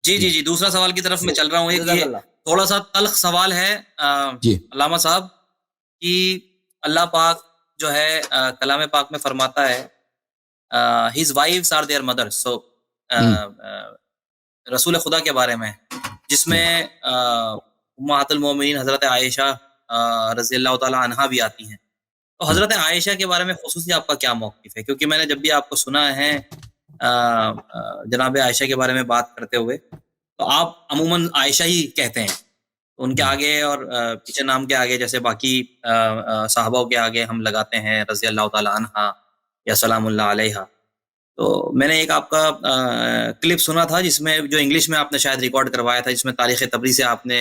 جی جی جی، دوسرا سوال کی طرف میں چل رہا ہوں. ایک جزاک یہ اللہ. تھوڑا سا تلخ سوال ہے جی علامہ صاحب کہ اللہ پاک جو ہے کلام پاک میں فرماتا ہے his wives are their mothers. So رسول خدا کے بارے میں جس میں امہات المومنین حضرت عائشہ رضی اللہ تعالی عنہا بھی آتی ہیں. تو حضرت عائشہ کے بارے میں خصوصی آپ کا کیا موقف ہے؟ کیونکہ میں نے جب بھی آپ کو سنا ہے جناب عائشہ کے بارے میں بات کرتے ہوئے تو آپ عموماً عائشہ ہی کہتے ہیں. ان کے آگے اور پیچھے نام کے آگے جیسے باقی صحابہ کے آگے ہم لگاتے ہیں رضی اللہ تعالی عنہا یا سلام اللہ علیہ. تو میں نے ایک آپ کا کلپ سنا تھا جس میں جو انگلش میں آپ نے شاید ریکارڈ کروایا تھا، جس میں تاریخ تبری سے آپ نے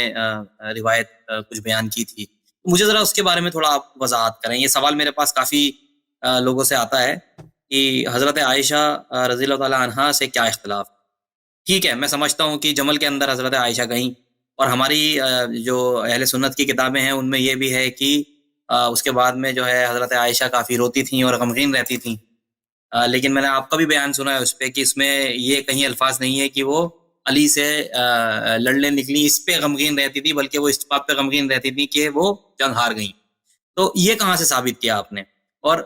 روایت کچھ بیان کی تھی. مجھے ذرا اس کے بارے میں تھوڑا آپ وضاحت کریں. یہ سوال میرے پاس کافی لوگوں سے آتا ہے کہ حضرت عائشہ رضی اللہ تعالی عنہا سے کیا اختلاف. ٹھیک ہے، میں سمجھتا ہوں کہ جمل کے اندر حضرت عائشہ گئیں، اور ہماری جو اہل سنت کی کتابیں ہیں ان میں یہ بھی ہے کہ اس کے بعد میں جو ہے حضرت عائشہ کافی روتی تھیں اور غمگین رہتی تھیں. لیکن میں نے آپ کا بھی بیان سنا ہے اس پہ کہ اس میں یہ کہیں الفاظ نہیں ہے کہ وہ علی سے لڑنے نکلی اس پہ غمگین رہتی تھی، بلکہ وہ اس بات پہ غمگین رہتی تھی کہ وہ جنگ ہار گئیں. تو یہ کہاں سے ثابت کیا آپ نے؟ اور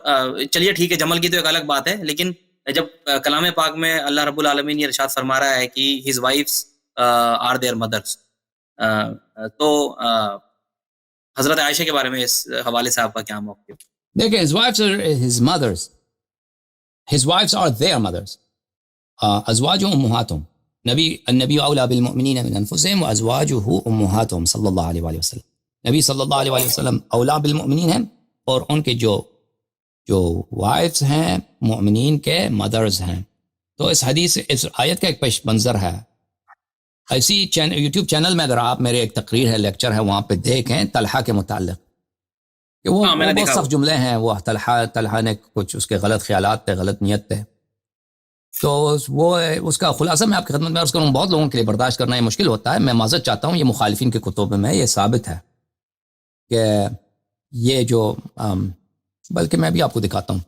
چلیے ٹھیک ہے، جمل کی تو ایک الگ بات ہے، لیکن جب کلام پاک میں اللہ رب العالمین یہ ارشاد فرما رہا ہے کہ his wives are their mothers، تو حضرت عائشہ کے بارے میں اس حوالے سے آپ کا کیا موقف؟ دیکھیں his wives are his mothers. His wives are their mothers. ازواجه امهاتهم. النبی اولا بالمؤمنین من انفسهم وازواجه امهاتهم صلی اللہ علیہ وآلہ وسلم. نبی صلی اللہ علیہ وآلہ وسلم اولا بالمؤمنین ہیں، اور ان کے جو وائفز ہیں مؤمنین کے مدرز ہیں. تو اس حدیث اس آیت کا ایک پش منظر ہے. ایسی یوٹیوب چینل میں اگر آپ میرے ایک تقریر ہے لیکچر ہے وہاں پہ دیکھیں طلحہ کے متعلق کہ وہ بہت سخت جملے ہیں. وہ طلحہ نے کچھ اس کے غلط خیالات تھے، غلط نیت تھے. تو وہ اس کا خلاصہ میں آپ کی خدمت میں عرض کروں. بہت لوگوں کے لیے برداشت کرنا یہ مشکل ہوتا ہے. میں معذرت چاہتا ہوں. یہ مخالفین کے کتب میں یہ ثابت ہے کہ یہ جو بلکہ میں بھی آپ کو دکھاتا ہوں،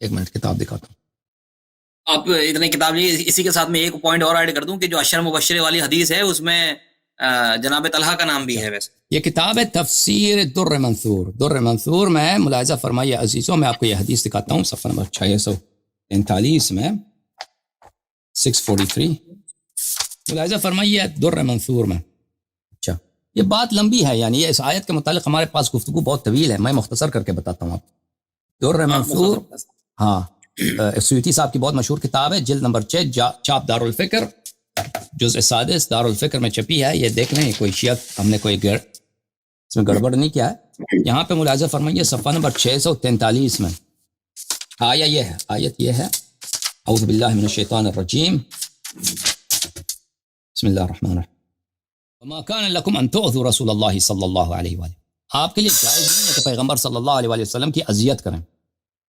ایک منٹ کتاب دکھاتا ہوں. آپ اتنے کتاب اسی کے ساتھ میں ایک پوائنٹ اور ایڈ کر دوں کہ جو عشر مبشرے والی حدیث ہے اس میں جناب طلحہ کا نام بھی ہے. ویسے یہ کتاب ہے تفسیر در منثور. در منثور میں ملاحظہ فرمائیے عزیزوں، میں آپ کو یہ حدیث دکھاتا ہوں صفحہ نمبر 643 میں 643. ملاحظہ فرمائیے در منثور میں. اچھا یہ بات لمبی ہے، یعنی اس آیت کے متعلق ہمارے پاس گفتگو بہت طویل ہے. میں مختصر کر کے بتاتا ہوں آپ. در منثور، ہاں سیوطی صاحب کی بہت مشہور کتاب ہے، جلد نمبر 6، چاپ دارالفکر، جزء سادس دارالفکر میں چھپی ہے. یہ دیکھ لیں، کوئی شیعہ ہم نے کوئی اس میں گڑبڑ نہیں کیا ہے. یہاں پہ ملاحظہ فرمائیے صفحہ نمبر 643 میں آیت یہ ہے اعوذ باللہ من الشیطان الرجیم بسم اللہ الرحمن الرحیم. وما كان لكم ان تؤذوا رسول اللہ صلی اللہ علیہ وآلہ. آپ کے لیے جائز نہیں ہے کہ پیغمبر صلی اللہ علیہ وآلہ وسلم کی اذیت کریں.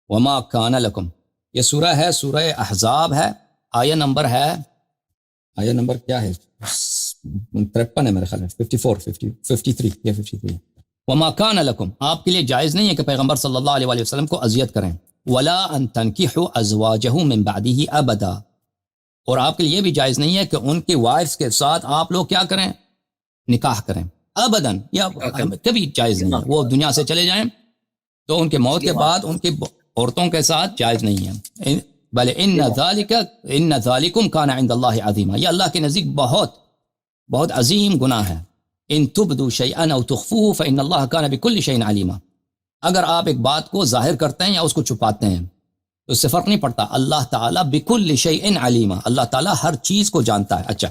وما كان لكم، یہ سورہ ہے، سورہ احزاب ہے. آیت نمبر کیا ہے؟ 53 ہے میرے خیال میں، 53 یا 53. وما كان لكم، آپ کے لیے جائز نہیں ہے کہ پیغمبر صلی اللہ علیہ وآلہ وسلم کو اذیت کریں. ولا ان تنكحوا ازواجه من بعده ابدا، اور آپ کے لیے یہ بھی جائز نہیں ہے کہ ان کی وائفز کے ساتھ آپ لوگ کیا کریں؟ نکاح کریں. ابداً، یا کبھی جائز نہیں ہے. وہ دنیا سے چلے جائیں تو ان کے موت کے بعد ان کی عورتوں کے ساتھ جائز نہیں ہے. بل ان ذالکم کان عند اللہ عظیما، یہ اللہ کے نزدیک بہت عظیم گناہ ہے. ان تبدوا شیئا او تخفوه فان اللہ کان بكل شیء علیما. اگر آپ ایک بات کو ظاہر کرتے ہیں یا اس کو چھپاتے ہیں تو اس سے فرق نہیں پڑتا. اللہ تعالیٰ بكل شیء علیما، اللہ تعالیٰ ہر چیز کو جانتا ہے. اچھا،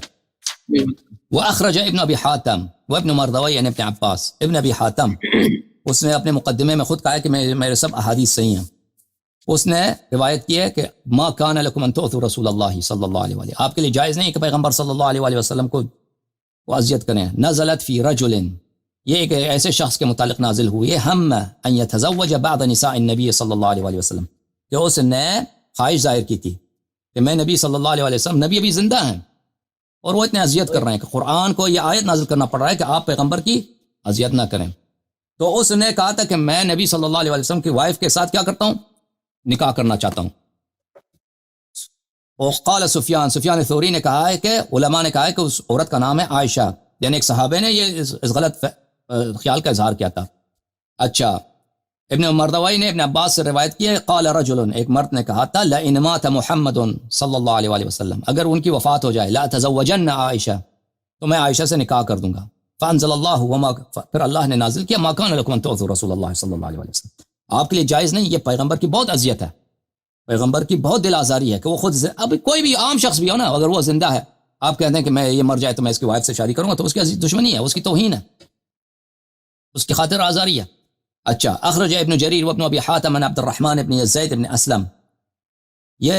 واخرج ابن ابی حاتم وابن مردوی عن ابن عباس. ابن ابی حاتم اس نے اپنے مقدمے میں خود کہا ہے کہ میرے سب احادیث صحیح ہیں. اس نے روایت کی ہے کہ ما کان لکم ان تؤذوا رسول اللہ صلی اللہ علیہ وآلہ، آپ کے لیے جائز نہیں کہ پیغمبر صلی اللہ علیہ وآلہ وسلم کو اذیت کریں. نزلت فی رجل، یہ ایک ایسے شخص کے متعلق نازل ہوئی ہے، ہم ان یتزوج بعض نساء النبی صلی اللہ علیہ وآلہ وسلم، کہ اس نے خواہش ظاہر کی تھی کہ میں نبی صلی اللہ علیہ وآلہ وسلم، نبی ابھی زندہ ہیں اور وہ اتنے اذیت کر رہے ہیں کہ قرآن کو یہ آیت نازل کرنا پڑ رہا ہے کہ آپ پیغمبر کی اذیت نہ کریں. تو اس نے کہا تھا کہ میں نبی صلی اللہ علیہ وسلم کی وائف کے ساتھ کیا کرتا ہوں؟ نکاح کرنا چاہتا ہوں. وقال سفیان ثوری نے کہا ہے کہ علماء نے کہا ہے کہ اس عورت کا نام ہے عائشہ، یعنی ایک صحابہ نے یہ اس غلط خیال کا اظہار کیا تھا. اچھا، ابن مردوائی نے ابن عباس سے روایت کی ہے، قال رجل، ایک مرد نے کہا تھا، لئن مات محمد صلی اللہ علیہ وآلہ وسلم، اگر ان کی وفات ہو جائے، لا تزوجن عائشہ، تو میں عائشہ سے نکاح کر دوں گا. فانزل اللہ وما، پھر اللہ نے نازل کیا، ما کان لکم ان تؤذوا رسول اللہ صلی اللہ علیہ وآلہ وسلم، آپ کے لیے جائز نہیں، یہ پیغمبر کی بہت اذیت ہے، پیغمبر کی بہت دل آزاری ہے کہ وہ خود، اب کوئی بھی عام شخص بھی ہو نا، اگر وہ زندہ ہے، آپ کہتے ہیں کہ میں یہ مر جائے تو میں اس کی وائف سے شادی کروں گا، تو اس کی دشمنی ہے، اس کی توہین ہے، اس کی خاطر آزاری ہے. اچھا، اخرج ابن جریر وابن ابی حاتم عن عبد الرحمن ابن زید ابن اسلم، یہ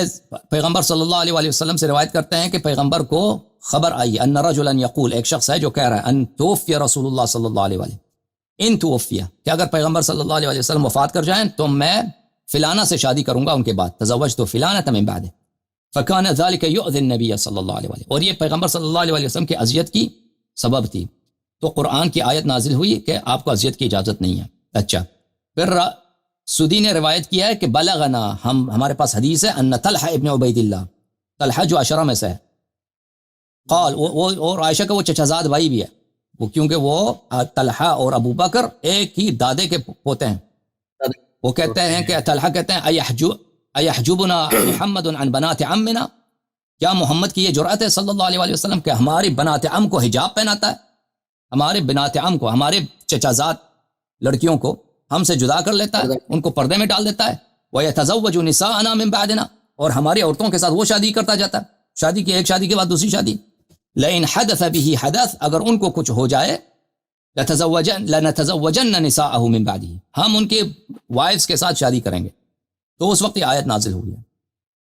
پیغمبر صلی اللہ علیہ وآلہ وسلم سے روایت کرتے ہیں کہ پیغمبر کو خبر آئی، ان رجلا یقول، ایک شخص ہے جو کہہ رہا ہے، ان توفی رسول اللہ صلی اللہ علیہ وآلہ، ان توفی، کہ اگر پیغمبر صلی اللہ علیہ وآلہ وسلم وفات کر جائیں تو میں فلانہ سے شادی کروں گا ان کے بعد، تزوجت فلانہ من بعد، فکان ذلک یؤذی النبی صلی اللہ علیہ وآلہ، اور یہ پیغمبر صلی اللہ علیہ وآلہ وسلم کی اذیت کی سبب تھی، تو قرآن کی آیت نازل ہوئی کہ آپ کو اذیت کی اجازت نہیں ہے. اچھا، پھر سدی نے روایت کیا ہے کہ بلغنا، ہمارے پاس حدیث ہے، ان طلحہ ابن عبید اللہ، طلحہ جو عشرہ میں سے ہے، قال، اور عائشہ کا وہ چچازاد بھائی بھی ہے، وہ کیونکہ وہ طلحہ اور ابو بکر ایک ہی دادے کے پوتے ہیں. وہ کہتے ہیں کہ طلحہ کہتے ہیں، ایحجبنا محمد عن بنات عمنا، کیا محمد کی یہ جرأت ہے صلی اللہ علیہ وآلہ وسلم کہ ہماری بنات عم کو حجاب پہناتا ہے، ہمارے بنات عم کو، ہمارے چچازاد لڑکیوں کو ہم سے جدا کر لیتا ہے، ان کو پردے میں ڈال دیتا ہے. وَيَتَزَوَّجُ نِسَاءَنَا مِن بَعْدِنَا، اور ہماری عورتوں کے ساتھ وہ شادی کرتا جاتا ہے، شادی کی ایک شادی کے بعد دوسری شادی. لَإِنْ حَدَثَ بِهِ حَدَث، اگر ان کو کچھ ہو جائے، لَنَتَزَوَّجَنَّ نِسَاءَهُ مِن بَعْدِهِ، ہم ان کے وائفز کے ساتھ شادی کریں گے. تو اس وقت یہ آیت نازل ہوئی ہے.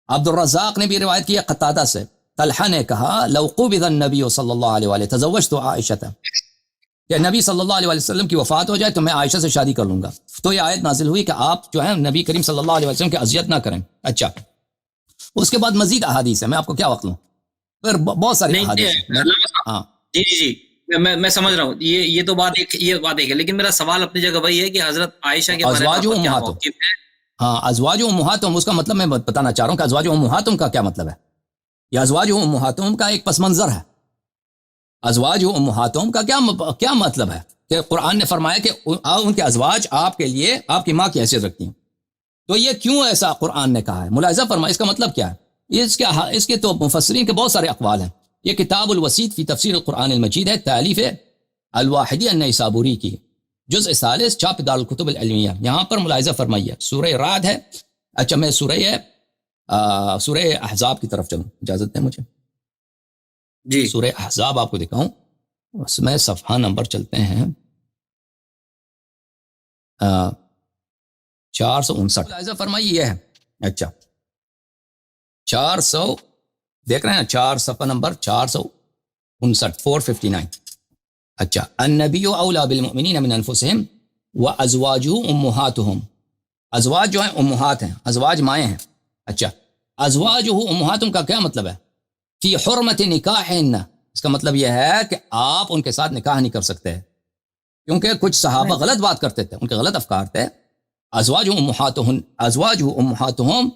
عبد الرزاق نے بھی روایت کی ہے قتادہ سے، طلحہ نے کہا، لو قبض النبی صلی اللہ علیہ وآلہ تزوجت عائشہ، کہ نبی صلی اللہ علیہ وسلم کی وفات ہو جائے تو میں عائشہ سے شادی کر لوں گا. تو یہ آیت نازل ہوئی کہ آپ جو ہے نبی کریم صلی اللہ علیہ وسلم کی اذیت نہ کریں. اچھا، اس کے بعد مزید احادیث ہے، میں آپ کو کیا وقت لوں، پھر بہت ساری احادیث. ہاں جی جی جی، میں سمجھ رہا ہوں، یہ تو بات ایک ہے، لیکن میرا سوال اپنی جگہ وہی ہے کہ حضرت عائشہ کے بارے میں آپ کا کیا موقف ہے؟ ہاں، ازواج امہاتہم، اس کا مطلب میں بتانا چاہ رہا ہوں کہ ازواج امہاتہم کا کیا مطلب ہے. یہ ازواج امہاتہم کا ایک پس منظر ہے. ازواج امہاتہم کا کیا مطلب ہے کہ قرآن نے فرمایا کہ ان کے ازواج آپ کے لیے آپ کی ماں کی حیثیت رکھتی ہیں. تو یہ کیوں ایسا قرآن نے کہا ہے، ملاحظہ فرمائے، اس کا مطلب کیا ہے. اس کے تو مفسرین کے بہت سارے اقوال ہیں. یہ کتاب الوسیط فی تفسیر القرآن المجید ہے، تالیف الواحدی النیسابوری کی، جزء ثالث، چھاپ دار الکتب العلمیہ. یہاں پر ملاحظہ فرمائیے، سورہ رعد ہے. اچھا، میں سورہ احزاب کی طرف چلوں، اجازت دیں مجھے. جی، سورہ احزاب آپ کو دکھاؤں، اس میں صفحہ نمبر چلتے ہیں 459. ملاحظہ فرمائیے یہ ہے. اچھا، 400 دیکھ رہے ہیں، 4 صفحہ نمبر 459، 459. اچھا، النبی اولا بالمؤمنین من انفسہم وازواجہ امہاتہم، ازواج جو ہیں امہات ہیں، ازواج مائیں ہیں. اچھا، ازواجہ امہاتہم کا کیا مطلب ہے، فی حرمت نکاحہن، اس کا مطلب یہ ہے کہ آپ ان کے ساتھ نکاح نہیں کر سکتے، کیونکہ کچھ صحابہ غلط بات کرتے تھے، ان کے غلط افکار تھے. ازواجہ امہاتہم،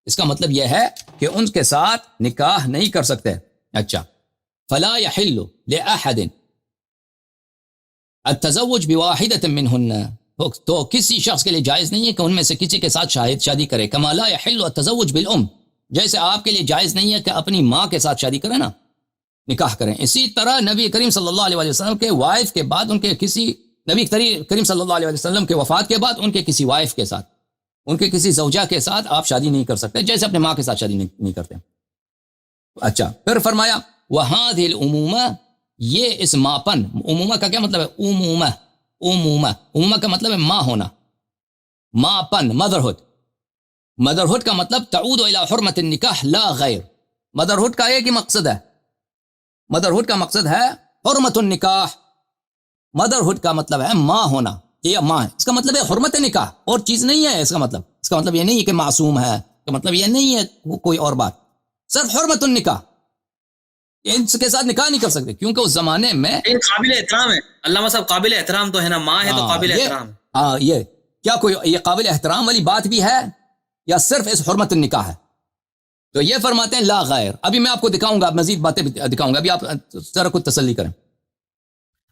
اس کا مطلب یہ ہے کہ ان کے ساتھ نکاح نہیں کر سکتے. اچھا، فلا یحل لأحد التزوج بواحدۃ منہن، تو کسی شخص کے لیے جائز نہیں ہے کہ ان میں سے کسی کے ساتھ شادی کرے. کما لا یحل التزوج بالام، جیسے آپ کے لیے جائز نہیں ہے کہ اپنی ماں کے ساتھ شادی کریں نا، نکاح کریں. اسی طرح نبی کریم صلی اللہ علیہ وسلم کے وائف کے بعد، ان کے کسی نبی کریم صلی اللہ علیہ وسلم کے وفات کے بعد ان کے کسی وائف کے ساتھ، ان کے کسی زوجہ کے ساتھ آپ شادی نہیں کر سکتے، جیسے اپنے ماں کے ساتھ شادی نہیں کرتے. اچھا، پھر فرمایا وَهَذِهِ الْأُمُومَةِ، یہ اس ماپن، امومہ کا کیا مطلب ہے، امومہ کا مطلب ہے ماں ہونا، ماپن، مدرہڈ کا مطلب تعود الى حرمت النکاح لا غیر. مدرہڈ کا ایک ہی مقصد ہے، مدرہڈ کا مقصد ہے حرمت النکاح. مدرہڈ کا مطلب ہے ماں ہونا، یہ ماں ہے، اس کا مطلب ہے حرمت نکاح، اور چیز نہیں ہے. اس کا مطلب یہ نہیں ہے کہ معصوم ہے، اس کا مطلب یہ نہیں ہے کوئی اور بات، صرف حرمت النکاح. ان کے ساتھ نکاح نہیں کر سکتے، کیونکہ اس زمانے میں قابل احترام ہے. علامہ صاحب، قابل احترام تو ہے نا، ماں ہے تو قابل احترام ہے. ہاں، یہ کیا کوئی یہ قابل احترام والی بات بھی ہے، یا صرف اس حرمت النکاح ہے؟ تو یہ فرماتے ہیں لا غیر. ابھی میں آپ کو دکھاؤں گا، مزید باتیں بھی دکھاؤں گا، ابھی آپ ذرا کچھ تسلی کریں.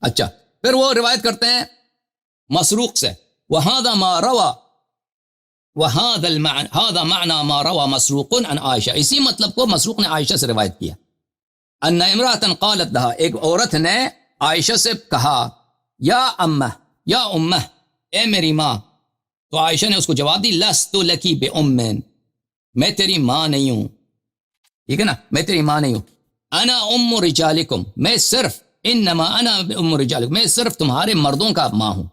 اچھا پھر وہ روایت کرتے ہیں مسروق سے، وَهَذَا مَا رَوَى هذا معنى ما روى مسروق عن عائشہ، اسی مطلب کو مسروق نے عائشہ سے روایت کیا. ان امرأة قالت لها، ایک عورت نے عائشہ سے کہا یا امہ، یا امہ، اے میری ماں. تو عائشہ نے اس کو جواب دی لست لکی بأم، میں تیری ماں نہیں ہوں، ٹھیک ہے نا، میں تیری ماں نہیں ہوں. انا ام رجالکم، میں صرف، انما انا ام رجالکم، میں صرف تمہارے مردوں کا ماں ہوں.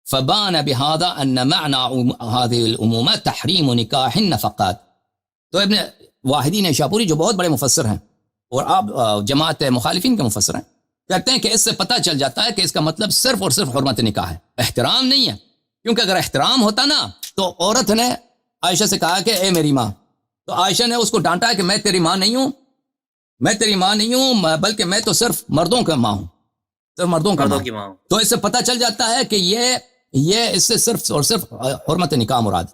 فبان بهذا ان معنى هذه الامومه تحریم نکاح النفقات. تو ابن واحدی نشاپوری جو بہت بڑے مفسر ہیں اور آپ جماعت مخالفین کے مفسر ہیں، کہتے ہیں کہ اس سے پتہ چل جاتا ہے کہ اس کا مطلب صرف اور صرف حرمت نکاح ہے، احترام نہیں ہے. کیونکہ اگر احترام ہوتا نا تو عورت نے عائشہ سے کہا کہ اے میری ماں، تو عائشہ نے اس کو ڈانٹا کہ میں تیری ماں نہیں ہوں، میں تیری ماں نہیں ہوں، بلکہ میں تو صرف مردوں کا ماں ہوں، صرف مردوں کا مردوں کی ماں. تو اس سے پتہ چل جاتا ہے کہ یہ اس سے صرف اور صرف حرمت نکاح مراد.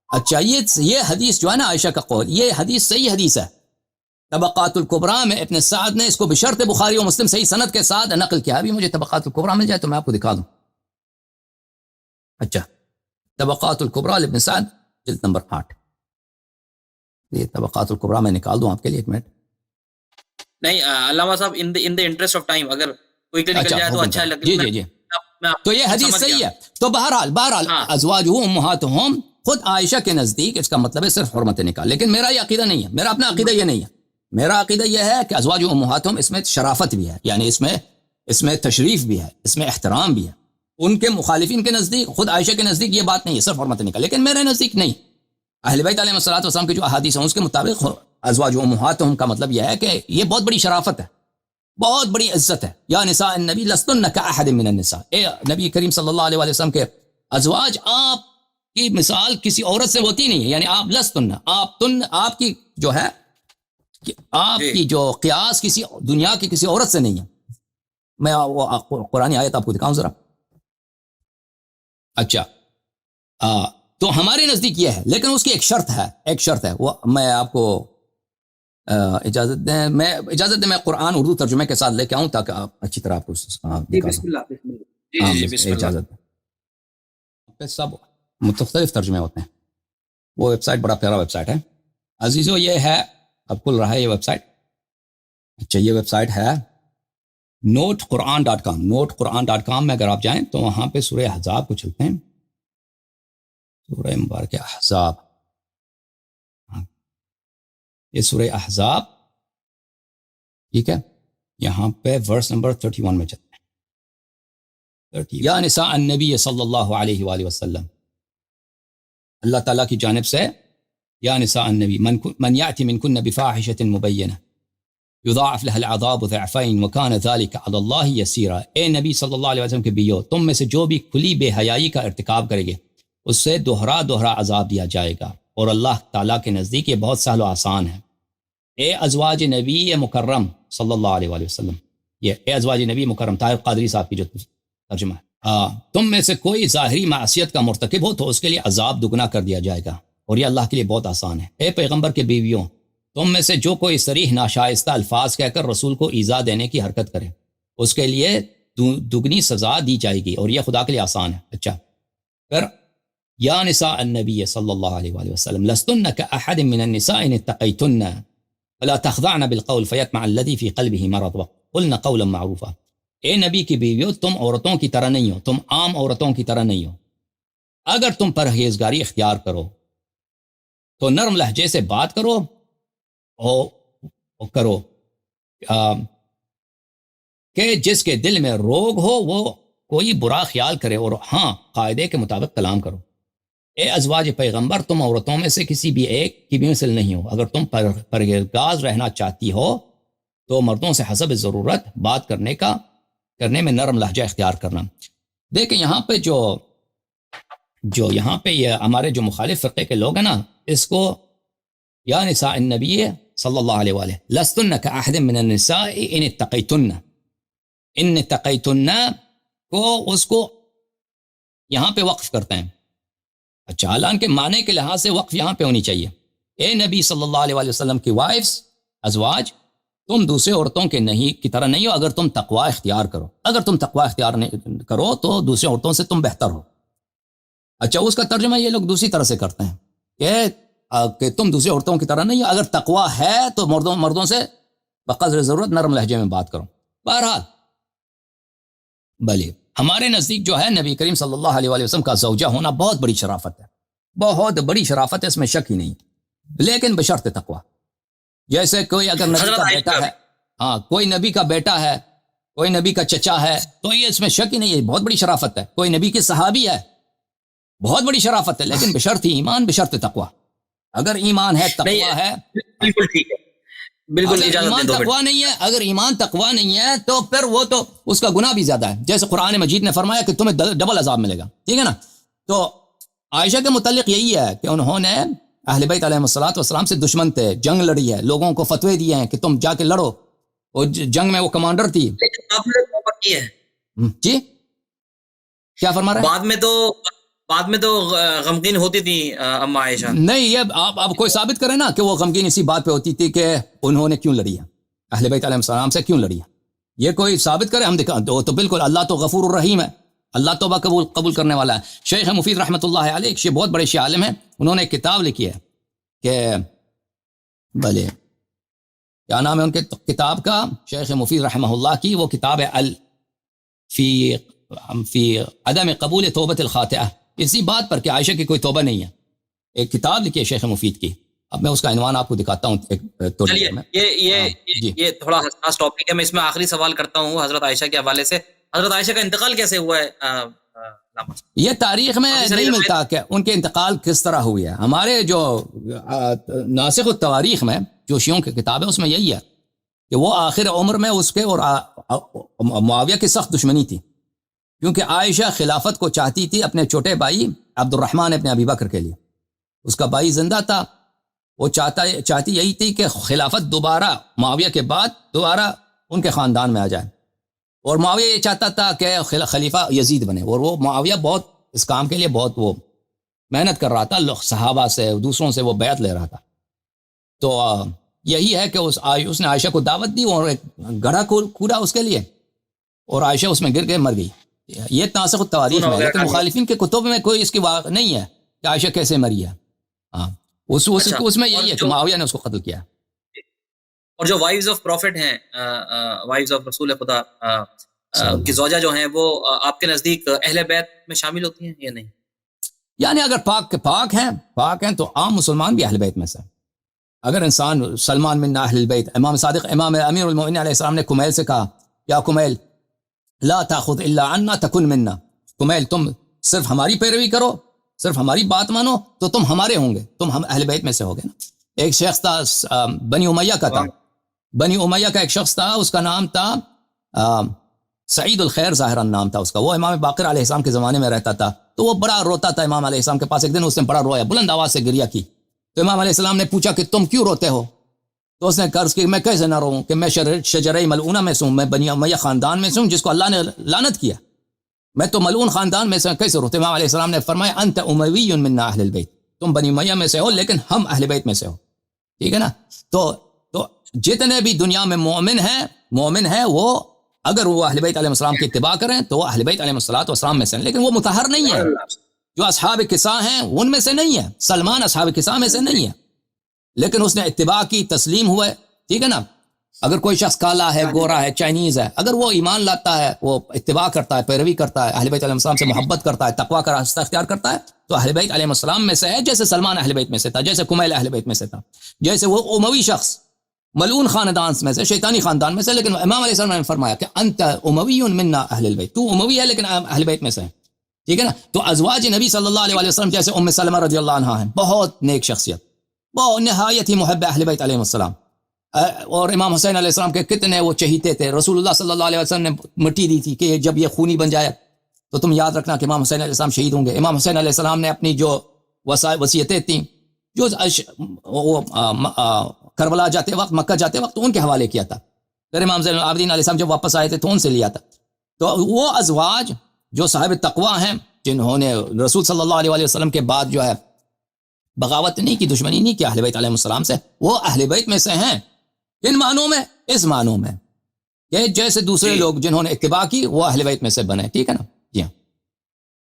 اچھا یہ حدیث جو ہے نا عائشہ کا قول، یہ حدیث صحیح حدیث ہے. طبقات الکبریٰ میں ابن سعد نے اس کو بشرط بخاری و مسلم صحیح سند کے ساتھ نقل کیا. ابھی مجھے طبقات الکبریٰ مل جائے تو میں آپ کو دکھا دوں. اچھا طبقات الکبریٰ ابن سعد جلد نمبر 8، یہ طبقات الکبریٰ میں نکال دوں آپ کے لیے، ایک منٹ. نہیں علامہ صاحب، ان دا انٹرسٹ آف ٹائم اگر کوئی نکل جائے تو اچھا لگے. جی تو یہ حدیث صحیح ہے. تو بہرحال ازواجہ امہاتہم، خود عائشہ کے نزدیک اس کا مطلب ہے صرف حرمت نکاح. لیکن میرا یہ عقیدہ نہیں ہے، میرا اپنا عقیدہ یہ نہیں ہے. میرا عقیدہ یہ ہے کہ ازواجہ امہاتہم اس میں شرافت بھی ہے، یعنی اس میں تشریف بھی ہے، اس میں احترام بھی ہے. ان کے مخالفین کے نزدیک، خود عائشہ کے نزدیک یہ بات نہیں ہے، صرف حرمت نکاح. لیکن میرے نزدیک نہیں. اہل بیت علیہ الصلوۃ والسلام کی جو احادیث ہیں اس کے مطابق ازواج امہاتہم کا مطلب یہ ہے کہ یہ بہت بڑی شرافت ہے، بہت بڑی عزت ہے. یا نساء النبی لستن کاحد من النساء، اے نبی کریم صلی اللہ علیہ وسلم کے ازواج، آپ کی مثال کسی عورت سے ہوتی نہیں ہے. یعنی آپ لستن، آپ کی جو ہے، آپ کی جو قیاس کسی دنیا کی کسی عورت سے نہیں ہے. میں وہ قرآن آیت آپ کو دکھاؤں ذرا. اچھا تو ہمارے نزدیک یہ ہے، لیکن اس کی ایک شرط ہے، وہ میں آپ کو اجازت دیں میں قرآن اردو ترجمے کے ساتھ لے کے آؤں تاکہ آپ اچھی طرح آپ کو بسم اللہ. اجازت دیں. سب مختلف ترجمے ہوتے ہیں. وہ ویب سائٹ بڑا پیارا ویب سائٹ ہے عزیزو، یہ ہے اب کھل رہا ہے یہ ویب سائٹ. اچھا یہ ویب سائٹ ہے notequran.com. notequran.com میں اگر آپ جائیں تو وہاں پہ سورہ احزاب کو چلتے ہیں، سورہ مبارک احزاب. یہ سورہ احزاب، ٹھیک ہے، یہاں پہ ورس نمبر 31 میں چلتے ہیں. یا نساء النبی صلی اللہ علیہ وآلہ وسلم، اللہ تعالیٰ کی جانب سے یا نساء النبی من یأتی منکن بفاحشۃ مبینہ یضاعف لها العذاب ضعفین وکان ذلک علی اللہ یسیرا. اے نبی صلی اللہ علیہ وسلم کے بیو، تم میں سے جو بھی کھلی بے حیائی کا ارتکاب کرے گے اس سے دوہرا عذاب دیا جائے گا، اور اللہ تعالیٰ کے نزدیک یہ بہت سہل و آسان ہے. اے ازواج نبی مکرم صلی اللہ علیہ وآلہ وسلم، یہ اے ازواج نبی مکرم طاہر قادری صاحب کی جو ترجمہ ہے، تم میں سے کوئی ظاہری معصیت کا مرتکب ہو تو اس کے لیے عذاب دگنا کر دیا جائے گا، اور یہ اللہ کے لیے بہت آسان ہے. اے پیغمبر کے بیویوں، تم میں سے جو کوئی صریح ناشائستہ الفاظ کہہ کر رسول کو ایذا دینے کی حرکت کرے اس کے لیے دگنی سزا دی جائے گی، اور یہ خدا کے لیے آسان ہے. اچھا پھر یا نساء النبی صلی اللہ علیہ وآلہ وسلم لستن کاحد من النساء ان اتقیتن فلا تخضعن بالقول فیطمع الذی فی قلبہ مرض وقلن قولا معروفا. اے نبی کی بیویوں، تم عورتوں کی طرح نہیں ہو، تم عام عورتوں کی طرح نہیں ہو. اگر تم پرہیزگاری اختیار کرو تو نرم لہجے سے بات کرو کہ جس کے دل میں روگ ہو وہ کوئی برا خیال کرے، اور ہاں قاعدے کے مطابق کلام کرو. اے ازواج پیغمبر، تم عورتوں میں سے کسی بھی ایک کی بھی مثل نہیں ہو. اگر تم پرہیزگار رہنا چاہتی ہو تو مردوں سے حسب ضرورت بات کرنے میں نرم لہجہ اختیار کرنا. دیکھیں یہاں پہ جو یہاں پہ یہ ہمارے جو مخالف فرقے کے لوگ ہیں نا، اس کو یا نساء النبی صلی اللہ علیہ وآلہ لستن کاحد من النساء ان اتقیتن کو اس کو یہاں پہ وقف کرتے ہیں. اچھا حالانکہ معنی کے لحاظ سے وقف یہاں پہ ہونی چاہیے، اے نبی صلی اللہ علیہ وآلہ وسلم کی وائفز، ازواج، تم دوسرے عورتوں کے نہیں کی طرح نہیں ہو اگر تم تقوی اختیار کرو. اگر تم تقوی اختیار نہیں کرو تو دوسرے عورتوں سے تم بہتر ہو. اچھا، اس کا ترجمہ یہ لوگ دوسری طرح سے کرتے ہیں کہ تم دوسری عورتوں کی طرح نہیں ہو، اگر تقوی ہے تو مردوں سے بقدر ضرورت نرم لہجے میں بات کرو. بہرحال بھلے ہمارے نزدیک جو ہے نبی کریم صلی اللہ علیہ وآلہ وسلم کا زوجہ ہونا بہت بڑی شرافت ہے، بہت بڑی شرافت ہے، اس میں شک ہی نہیں، لیکن بشرط تقوی. جیسے کوئی اگر نبی کا بیٹا ہے، کوئی نبی کا بیٹا ہے، کوئی نبی کا چچا ہے، تو یہ اس میں شک ہی نہیں ہے، بہت بڑی شرافت ہے. کوئی نبی کے صحابی ہے، بہت بڑی شرافت ہے، لیکن بشرط ایمان، بشرط تقوی. اگر ایمان ہے، تقوی ہے، بالکل ٹھیک ہے، بالکل اگر اجازت ایمان دیں 2 تقوی نہیں ہے، اگر ایمان تقوی نہیں ہے تو پھر وہ تو اس کا گناہ بھی زیادہ ہے. جیسے قرآن مجید نے فرمایا کہ تمہیں ڈبل عذاب ملے گا، ٹھیک ہے نا. تو عائشہ کے متعلق یہی ہے کہ انہوں نے اہل بیت علیہ الصلوۃ والسلام سے دشمن تھے، جنگ لڑی ہے، لوگوں کو فتوے دیے ہیں کہ تم جا کے لڑو، اور جنگ میں وہ کمانڈر تھی. لیکن آپ نے توبہ کی ہے. جی کیا فرما رہے ہیں؟ بعد میں تو غمگین ہوتی تھی اما عائشہ. نہیں، یہ آپ کوئی ثابت کریں نا کہ وہ غمگین اسی بات پہ ہوتی تھی کہ انہوں نے کیوں لڑی ہے، اہل بیت علیہ السلام سے کیوں لڑی ہے. یہ کوئی ثابت کرے، ہم دکھا تو بالکل. اللہ تو غفور الرحیم ہے، اللہ توبہ قبول کرنے والا ہے. شیخ مفید رحمۃ اللہ علیہ ایک بہت بڑے شیخ عالم ہیں، انہوں نے ایک کتاب لکھی ہے کہ بھلے کیا نام ہے ان کے کتاب کا، شیخ مفید رحمہ اللہ کی وہ کتاب ہے فی عدم قبول توبۃ الخاطئہ، اسی بات پر کہ عائشہ کی کوئی توبہ نہیں ہے. ایک کتاب لکھی ہے شیخ مفید کی. اب میں اس کا عنوان آپ کو دکھاتا ہوں. چلیے، یہ تھوڑا حساس ٹاپک ہے، میں اس میں آخری سوال کرتا ہوں حضرت عائشہ کے حوالے سے. حضرت عائشہ کا انتقال کیسے ہوا ہے؟ یہ تاریخ میں نہیں ملتا کہ ان کے انتقال کس طرح ہوئی ہے. ہمارے جو ناسخ التواریخ میں جو شیعوں کی کتاب ہے اس میں یہی ہے کہ وہ آخر عمر میں اس کے اور معاویہ کی سخت دشمنی تھی، کیونکہ عائشہ خلافت کو چاہتی تھی اپنے چھوٹے بھائی عبد الرحمن ابن ابی بکر کے لیے. اس کا بھائی زندہ تھا، وہ چاہتی یہی تھی کہ خلافت دوبارہ معاویہ کے بعد دوبارہ ان کے خاندان میں آ جائے، اور معاویہ یہ چاہتا تھا کہ خلیفہ یزید بنے. اور وہ معاویہ بہت اس کام کے لیے بہت وہ محنت کر رہا تھا، صحابہ سے دوسروں سے وہ بیعت لے رہا تھا. تو یہی ہے کہ اس نے عائشہ کو دعوت دی اور ایک گڑھا کھودا اس کے لیے، اور عائشہ اس میں گر کے مر گئی. یہ ناسخ التواریخ میں، لیکن مخالفین کے کتب میں کوئی اس کی نہیں ہے کہ عائشہ کیسے مری ہے. اس میں یہی ہے کہ معاویہ نے اس کو قتل کیا. اور جو وائفز آف پروفٹ ہیں، وائفز آف رسول خدا کی زوجہ جو ہیں، وہ آپ کے نزدیک اہل بیت میں شامل ہوتی ہیں یا نہیں؟ یعنی اگر پاک ہیں تو عام مسلمان بھی اہل بیت میں سے. اگر انسان سلمان من اہل البیت، امام صادق امام امیر المؤمنین علیہ السلام نے کمیل سے کہا، یا کمیل لا تاخذ الا عنا تکن منا، کمیل تم صرف ہماری پیروی کرو، صرف ہماری بات مانو تو تم ہمارے ہوں گے، تم ہم اہل بیت میں سے ہوگے نا. ایک شخص تھا بنی امیہ کا تھا، بنی امیہ کا ایک شخص تھا، اس کا نام تھا سعید الخیر ظاہراً نام تھا اس کا. وہ امام باقر علیہ السلام کے زمانے میں رہتا تھا، تو وہ بڑا روتا تھا امام علیہ السلام کے پاس. ایک دن اس نے بڑا رویا، بلند آواز سے گریہ کی. تو امام علیہ السلام نے پوچھا کہ تم کیوں روتے ہو؟ تو اس نے قرض کی میں کیسے نہ روؤں کہ میں شجرہ ملعونہ میں سے ہوں، میں بنی امیہ خاندان میں سے ہوں جس کو اللہ نے لعنت کیا، میں تو ملعون خاندان میں سے کیسے روتے؟ امام علیہ السلام نے فرمایا انت اموی من اہل البیت، تم بنی امیہ میں سے ہو لیکن ہم اہل بیت میں سے ہو، ٹھیک ہے نا. تو جتنے بھی دنیا میں مومن ہے وہ اگر وہ اہل بیت علیہ السلام کی اتباع کریں تو وہ اہل بیت علیہ السلام میں سے، لیکن وہ مطہر نہیں ہے. جو اصحاب کساء ہیں ان میں سے نہیں ہے، سلمان اصحاب کساء میں سے نہیں ہے، لیکن اس نے اتباع کی، تسلیم ہوئے، ٹھیک ہے نا. اگر کوئی شخص کالا ہے، گورا ہے، چائنیز ہے، اگر وہ ایمان لاتا ہے، وہ اتباع کرتا ہے، پیروی کرتا ہے، اہل بیت علیہ السلام سے محبت کرتا ہے، تقویٰ کا راستہ اختیار کرتا ہے، تو اہل بیت علیہ السلام میں سے ہے، جیسے سلمان اہل بیت میں سے تھا، جیسے کمیل اہل بیت میں سے تھا، جیسے وہ اموی شخص ملعون خاندان میں سے، شیطانی خاندان میں سے، لیکن امام علیہ السلام نے فرمایا کہ انت اموی منا اہل البیت، تو اموی ہے لیکن اہل بیت میں سے ہے، ٹھیک ہے نا. تو ازواج نبی صلی اللہ علیہ وسلم جیسے ام سلمہ رضی اللہ عنہا ہیں، بہت نیک شخصیت، بہت نہایت ہی محب اہل بیت علیہ السلام. اور امام حسین علیہ السلام کے کتنے وہ چہیتے تھے. رسول اللہ صلی اللہ علیہ وسلم نے مٹی دی تھی کہ جب یہ خونی بن جائے تو تم یاد رکھنا کہ امام حسین علیہ السلام شہید ہوں گے. امام حسین علیہ السلام نے اپنی جو وصیتیں تھیں جو کربلا جاتے وقت، مکہ جاتے وقت ان کے حوالے کیا تھا. پھر امام زین العابدین علیہ السلام جب واپس آئے تھے تو ان سے لیا تھا. تو وہ ازواج جو صاحب تقویٰ ہیں، جنہوں نے رسول صلی اللہ علیہ وسلم کے بعد جو ہے بغاوت نہیں کی, دشمنی نہیں کی اہل بیت علیہ السلام سے, وہ اہل بیت میں سے ہیں. کن معنوں میں؟ اس معنوں میں کہ جیسے دوسرے جی لوگ جنہوں نے اتباع کی وہ اہل بیت میں سے بنے. ٹھیک ہے نا؟ جی ہاں.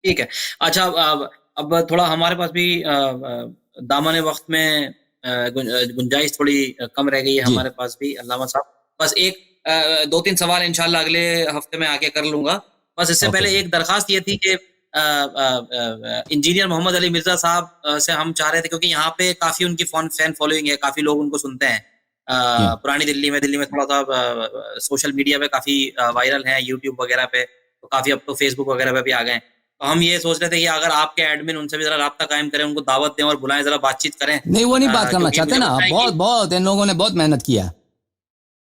ٹھیک ہے. اچھا اب تھوڑا ہمارے پاس بھی دامن وقت میں گنجائش تھوڑی کم رہ گئی ہے جی ہمارے پاس بھی علامہ صاحب. بس ایک دو تین سوال انشاءاللہ اگلے ہفتے میں آ کے کر لوں گا. بس اس سے اوکے پہلے جی. ایک درخواست یہ تھی کہ انجینئر محمد علی مرزا صاحب سے ہم چاہ رہے تھے, کیونکہ یہاں پہ کافی ان کی فین فالوئنگ ہے, کافی لوگ ان کو سنتے ہیں جی ہاں. پرانی دلی میں تھوڑا سا سوشل میڈیا پہ کافی وائرل ہیں, یوٹیوب وغیرہ پہ, تو کافی اب تو فیس بک وغیرہ پہ بھی آ گئے ہیں. تو ہم یہ سوچ رہے تھے کہ اگر آپ کے ایڈمن ان سے بھی ذرا رابطہ قائم کریں, ان کو دعوت دیں اور بلائیں, ذرا بات چیت کریں, نہیں وہ نہیں بات کرنا کیونکہ چاہتے مجھے نا. پتہ ہے کہ بہت ان لوگوں نے بہت محنت کیا.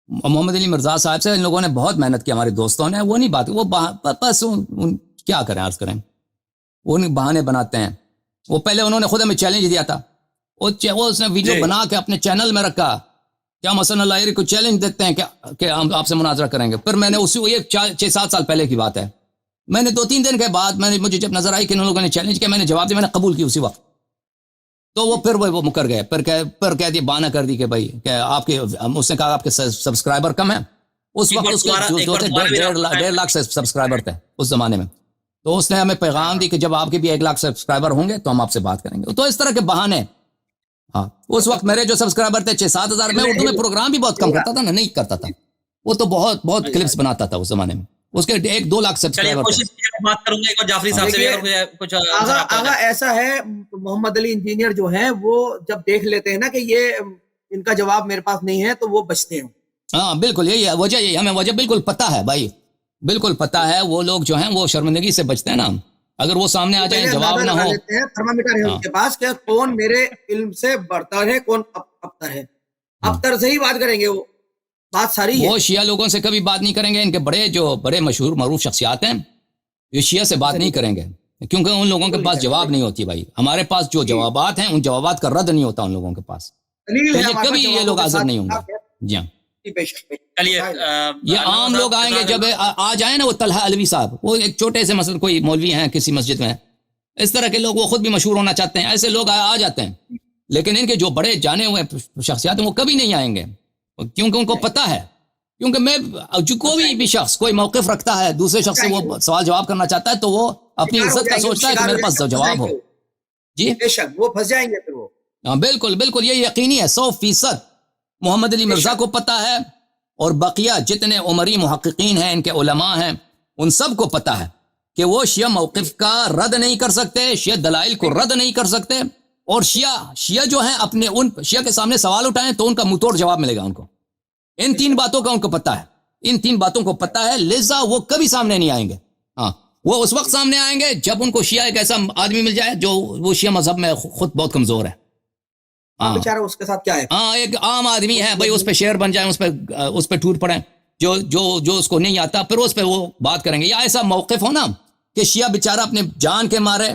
محمد علی مرزا صاحب سے ان لوگوں نے بہت محنت کی, ہمارے دوستوں نے. وہ نہیں بات, وہ بس کیا کریں, عرض کریں, وہ نہیں بہانے بناتے ہیں. وہ پہلے انہوں نے خود ہمیں چیلنج دیا تھا, وہ اس نے ویڈیو بنا کے اپنے چینل میں رکھا, کیا حسن اللہ کو چیلنج دیتے ہیں کہ ہم آپ سے مناظرہ کریں گے. پھر میں نے اسی, یہ 6-7 سال پہلے کی بات ہے, میں نے 2-3 دن کے بعد مجھے جب نظر آئی کہ ان لوگوں نے چیلنج کیا, میں نے جواب دیا, میں نے قبول کی اسی وقت. تو وہ پھر وہ مکر گئے, پھر کہہ دیا, بہانہ کر دی کہ بھائی کہ آپ کے, اس نے کہا آپ کے سبسکرائبر کم ہیں. اس وقت اس کے جو تھے 1.5 لاکھ سبسکرائبر تھے اس زمانے میں. تو اس نے ہمیں پیغام دی کہ جب آپ کے بھی 1 لاکھ سبسکرائبر ہوں گے تو ہم آپ سے بات کریں گے. تو اس طرح کے بہانے. ہاں اس وقت میرے جو سبسکرائبر تھے 6-7 ہزار, میں اردو میں پروگرام بھی بہت کم کرتا تھا نا, نہیں کرتا تھا. وہ تو بہت کلپس بناتا تھا اس زمانے میں, اس کے 1-2 لاکھ سبسکرائبر تھے. بات کروں گا ایک بار جعفری صاحب سے بھی, کچھ آغا ایسا ہے, محمد علی انجینئر جو ہیں وہ جب دیکھ لیتے ہیں نا کہ یہ ان کا جواب میرے پاس نہیں ہے تو وہ بچتے ہیں. ہاں بالکل یہی ہے وجہ, یہی ہمیں وجہ بالکل پتہ ہے بھائی, بالکل پتہ ہے. وہ لوگ جو ہیں وہ شرمندگی سے بچتے ہیں نا, اگر وہ سامنے آ جائیں جواب نہ ہو. تھرمامیٹر ہے ان کے پاس کہ کون میرے علم سے برتر ہے, کون ابتر ہے. ابتر سے ہی بات کریں گے, وہ بات ساری ہے. وہ شیعہ لوگوں سے کبھی بات نہیں کریں گے. ان کے بڑے مشہور معروف شخصیات ہیں, یہ شیعہ سے بات نہیں کریں گے, کیونکہ ان لوگوں کے پاس جواب نہیں ہوتی بھائی. ہمارے پاس جو جوابات ہیں ان جوابات کا رد نہیں ہوتا ان لوگوں کے پاس, تو یہ کبھی یہ لوگ حاضر نہیں ہوں گے. جی ہاں, چلیے یہ عام لوگ آئیں گے جب آ جائیں نا, وہ طلحہ علوی صاحب, وہ ایک چھوٹے سے مثلا کوئی مولوی ہیں کسی مسجد میں, اس طرح کے لوگ, وہ خود بھی مشہور ہونا چاہتے ہیں, ایسے لوگ آ جاتے ہیں. لیکن ان کے جو بڑے جانے ہوئے شخصیات ہیں وہ کبھی نہیں آئیں گے, کیونکہ ان کو پتہ ہے. کیونکہ میں جو کوئی بھی شخص کوئی موقف رکھتا ہے دوسرے شخص سے, وہ سوال جواب کرنا چاہتا ہے, تو وہ اپنی عزت کا سوچتا ہے کہ میرے پاس جواب ہو. جی بے شک وہ پھنس جائیں گے پھر وہ. ہاں بالکل یہ یقینی ہے 100%. محمد علی مرزا کو پتہ ہے, اور بقیہ جتنے عمری محققین ہیں, ان کے علماء ہیں, ان سب کو پتہ ہے کہ وہ شیعہ موقف کا رد نہیں کر سکتے, شیعہ دلائل کو رد نہیں کر سکتے. اور شیعہ جو ہیں اپنے ان شیعہ کے سامنے سوال اٹھائیں تو ان کا منہ توڑ جواب ملے گا ان کو. ان 3 باتوں کا ان کو پتہ ہے, ان 3 باتوں کو پتہ ہے, لہذا وہ کبھی سامنے نہیں آئیں گے. ہاں وہ اس وقت سامنے آئیں گے جب ان کو شیعہ ایک ایسا آدمی مل جائے جو وہ شیعہ مذہب میں خود بہت کمزور ہے. ہاں بیچارہ اس کے ساتھ کیا ہے, ہاں ایک عام آدمی ہے بھائی, اس پہ شعر بن جائیں, اس پہ ٹوٹ پڑیں, جو اس کو نہیں آتا, پھر اس پہ وہ بات کریں گے. یا ایسا موقف ہو نا کہ شیعہ بیچارہ اپنے جان کے مارے,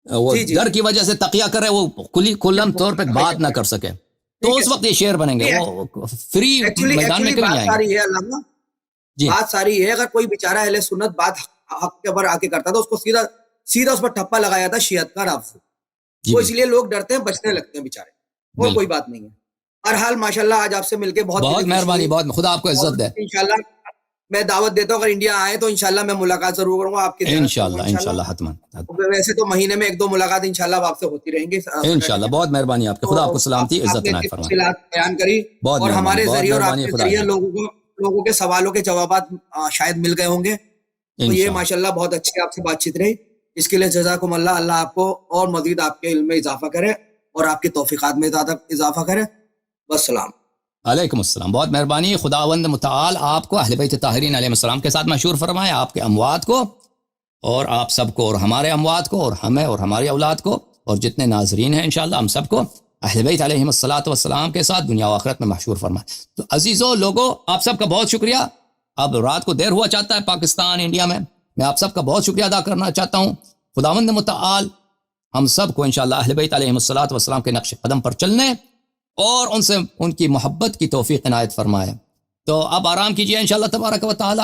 وہ ڈر کی وجہ سے تقیہ کرے, وہ کھلم طور پہ بات نہ کر سکے, تو اس وقت یہ شعر بنیں گے. وہ فری میدان میں کبھی نہیں آئیں گے. جی بات ساری ہے, اگر کوئی بیچارہ اہل سنت بات حق کے اوپر آ کے کرتا تھا, اس کو سیدھا اس پر ٹھپا لگایا تھا شیعت کا رب سے. وہ اس لیے لوگ ڈرتے ہیں, بچنے لگتے ہیں بیچارے, اور کوئی بات نہیں ہے. ہر حال ماشاءاللہ آج آپ سے مل کے بہت مہربانی, بہت خدا آپ کو عزت دے. انشاءاللہ میں دعوت دیتا ہوں, اگر انڈیا آئے تو انشاءاللہ میں ملاقات ضرور کروں گا آپ کے. انشاءاللہ حتما. ویسے تو مہینے میں 1-2 ملاقات انشاءاللہ آپ سے ہوتی رہیں گی انشاءاللہ. بہت مہربانی آپ کی, خدا آپ کو سلامتی عزت عنایت فرمائے. بیان کری, اور ہمارے ذریعے اور آپ کے ذریعے لوگوں کے سوالوں کے جوابات شاید مل گئے ہوں گے. تو یہ ماشاءاللہ بہت اچھی آپ سے بات چیت رہی. اس کے لیے جزاکم اللہ, اللہ آپ کو اور مزید آپ کے علم میں اضافہ کرے اور آپ کی توفیقات میں زیادہ اضافہ کرے. والسلام. علیکم السلام, بہت مہربانی. خداوند متعال آپ کو اہل بیت طاہرین علیہ السلام کے ساتھ مشہور فرمائے, آپ کے اموات کو اور آپ سب کو, اور ہمارے اموات کو, اور ہمیں اور ہماری اولاد کو, اور جتنے ناظرین ہیں انشاءاللہ ہم سب کو اہل بیت علیہ السلام کے ساتھ دنیا و آخرت میں مشہور فرمائے. تو عزیزو لوگو, آپ سب کا بہت شکریہ. اب رات کو دیر ہوا چاہتا ہے پاکستان انڈیا میں آپ سب کا بہت شکریہ ادا کرنا چاہتا ہوں. خداوند متعال ہم سب کو انشاءاللہ اہل بیت علیہ السلام کے نقش قدم پر چلنے اور ان سے ان کی محبت کی توفیق عنایت فرمائے. تو اب آرام کیجئے انشاءاللہ تبارک و تعالی.